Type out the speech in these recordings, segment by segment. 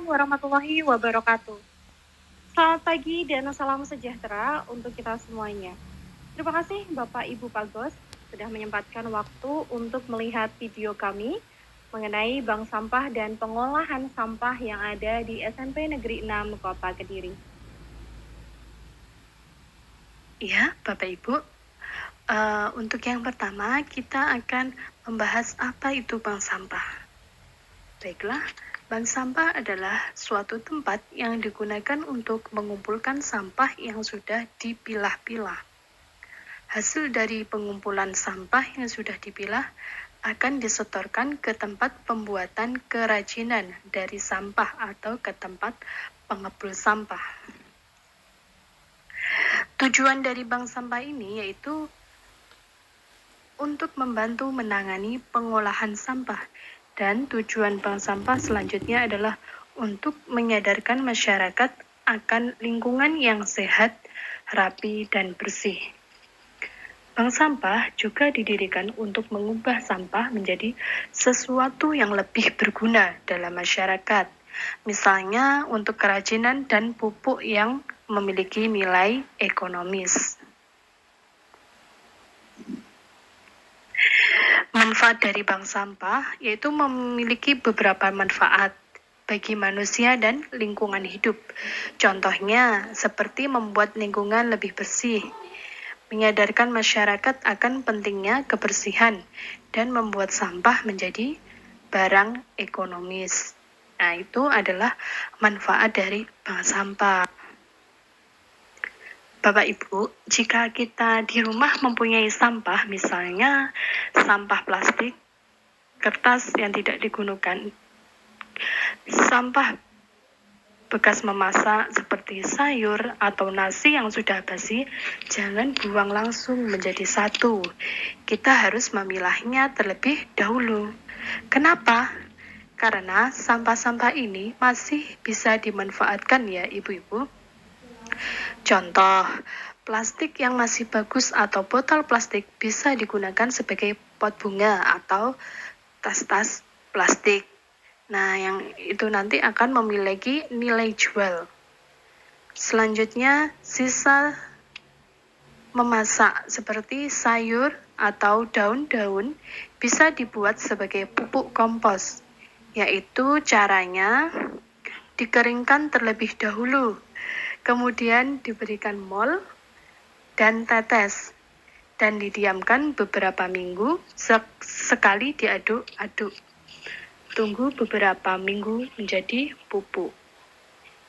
warahmatullahi wabarakatuh. Selamat pagi dan salam sejahtera untuk kita semuanya. Terima kasih Bapak Ibu Pagos sudah menyempatkan waktu untuk melihat video kami mengenai bank sampah dan pengolahan sampah yang ada di SMP Negeri 6 Kota Kediri. Ya, Bapak Ibu. Untuk yang pertama, kita akan membahas apa itu bank sampah. Baiklah, bank sampah adalah suatu tempat yang digunakan untuk mengumpulkan sampah yang sudah dipilah-pilah. Hasil dari pengumpulan sampah yang sudah dipilah akan disetorkan ke tempat pembuatan kerajinan dari sampah atau ke tempat pengepul sampah. Tujuan dari bank sampah ini yaitu untuk membantu menangani pengolahan sampah, dan tujuan bank sampah selanjutnya adalah untuk menyadarkan masyarakat akan lingkungan yang sehat, rapi, dan bersih. Bank sampah juga didirikan untuk mengubah sampah menjadi sesuatu yang lebih berguna dalam masyarakat, misalnya untuk kerajinan dan pupuk yang memiliki nilai ekonomis. Manfaat dari bank sampah yaitu memiliki beberapa manfaat bagi manusia dan lingkungan hidup. Contohnya seperti membuat lingkungan lebih bersih, menyadarkan masyarakat akan pentingnya kebersihan, dan membuat sampah menjadi barang ekonomis. Nah, itu adalah manfaat dari bank sampah. Bapak Ibu, jika kita di rumah mempunyai sampah, misalnya sampah plastik, kertas yang tidak digunakan, sampah bekas memasak seperti sayur atau nasi yang sudah basi, jangan buang langsung menjadi satu. Kita harus memilahnya terlebih dahulu. Kenapa? Karena sampah-sampah ini masih bisa dimanfaatkan ya Ibu-Ibu. Contoh, plastik yang masih bagus atau botol plastik bisa digunakan sebagai pot bunga atau tas-tas plastik. Nah, yang itu nanti akan memiliki nilai jual. Selanjutnya, sisa memasak seperti sayur atau daun-daun bisa dibuat sebagai pupuk kompos, yaitu caranya dikeringkan terlebih dahulu, kemudian diberikan mol dan tetes, dan didiamkan beberapa minggu sekali diaduk-aduk. Tunggu beberapa minggu menjadi pupuk.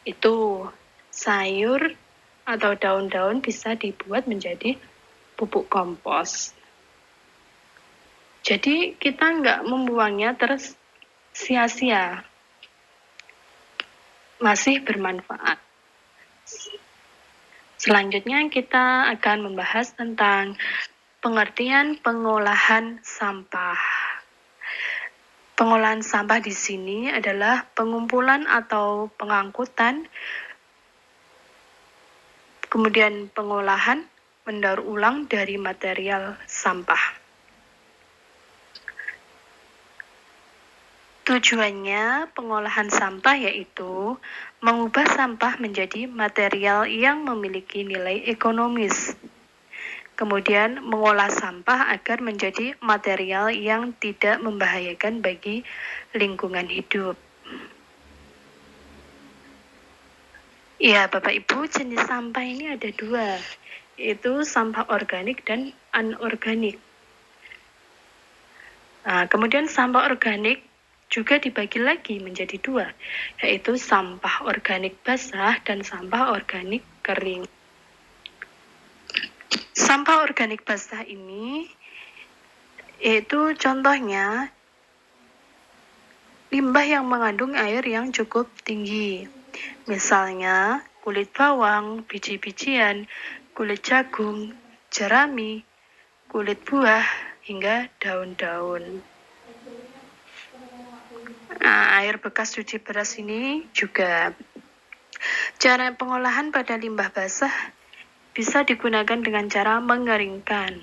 Itu sayur atau daun-daun bisa dibuat menjadi pupuk kompos. Jadi kita nggak membuangnya terus sia-sia. Masih bermanfaat. Selanjutnya kita akan membahas tentang pengertian pengolahan sampah. Pengolahan sampah di sini adalah pengumpulan atau pengangkutan, kemudian pengolahan, mendaur ulang dari material sampah. Tujuannya pengolahan sampah yaitu mengubah sampah menjadi material yang memiliki nilai ekonomis. Kemudian mengolah sampah agar menjadi material yang tidak membahayakan bagi lingkungan hidup. Ya, Bapak Ibu, jenis sampah ini ada dua, yaitu sampah organik dan anorganik. Nah, kemudian sampah organik juga dibagi lagi menjadi dua, yaitu sampah organik basah dan sampah organik kering. Sampah organik basah ini yaitu contohnya limbah yang mengandung air yang cukup tinggi. Misalnya kulit bawang, biji-bijian, kulit jagung, jerami, kulit buah, hingga daun-daun. Nah, air bekas cuci beras ini juga. Cara pengolahan pada limbah basah bisa digunakan dengan cara mengeringkan.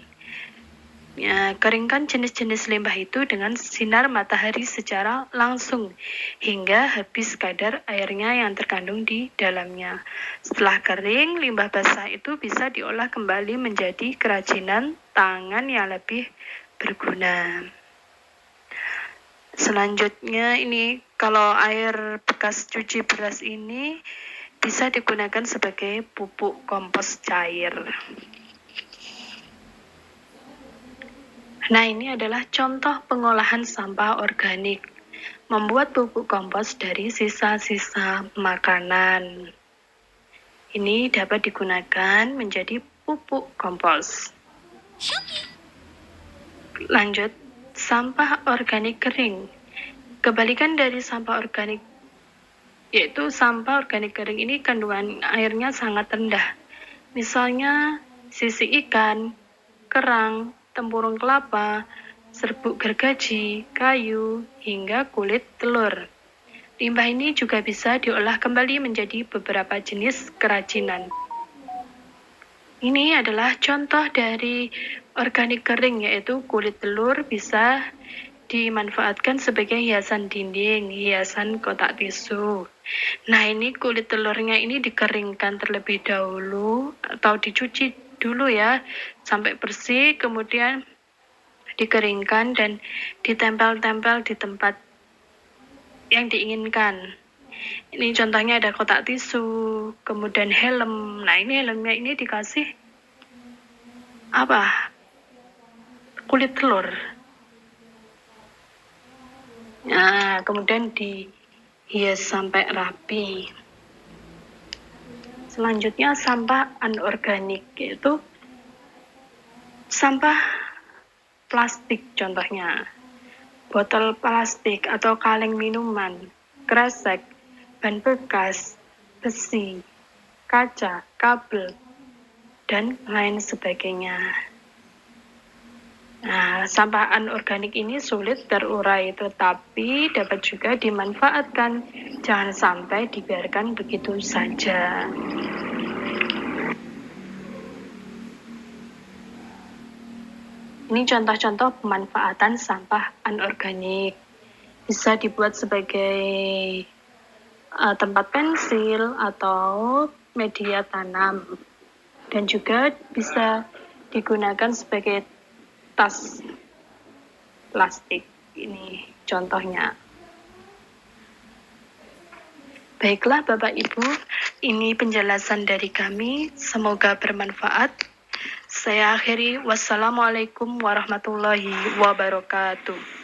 Ya, keringkan jenis-jenis limbah itu dengan sinar matahari secara langsung hingga habis kadar airnya yang terkandung di dalamnya. Setelah kering, limbah basah itu bisa diolah kembali menjadi kerajinan tangan yang lebih berguna. Selanjutnya ini kalau air bekas cuci beras ini bisa digunakan sebagai pupuk kompos cair. Nah, ini adalah contoh pengolahan sampah organik. Membuat pupuk kompos dari sisa-sisa makanan. Ini dapat digunakan menjadi pupuk kompos. Lanjut, sampah organik kering. Kebalikan dari sampah organik, yaitu sampah organik kering ini kandungan airnya sangat rendah. Misalnya sisi ikan, kerang, tempurung kelapa, serbuk gergaji, kayu, hingga kulit telur. Limbah ini juga bisa diolah kembali menjadi beberapa jenis kerajinan. Ini adalah contoh dari organik kering, yaitu kulit telur bisa dimanfaatkan sebagai hiasan dinding, hiasan kotak tisu. Nah, ini kulit telurnya ini dikeringkan terlebih dahulu atau dicuci dulu ya sampai bersih, kemudian dikeringkan dan ditempel-tempel di tempat yang diinginkan. Ini contohnya ada kotak tisu, kemudian helm. Nah, ini helmnya ini dikasih apa? Kulit telur. Nah, kemudian dihias sampai rapi. Selanjutnya sampah anorganik, yaitu sampah plastik contohnya. Botol plastik atau kaleng minuman, kresek, ban bekas, besi, kaca, kabel, dan lain sebagainya. Nah, sampah anorganik ini sulit terurai, tetapi dapat juga dimanfaatkan. Jangan sampai dibiarkan begitu saja. Ini contoh-contoh pemanfaatan sampah anorganik. Bisa dibuat sebagai tempat pensil atau media tanam. Dan juga bisa digunakan sebagai tas plastik. Ini contohnya. Baiklah Bapak Ibu, ini penjelasan dari kami. Semoga bermanfaat. Saya akhiri. Wassalamualaikum warahmatullahi wabarakatuh.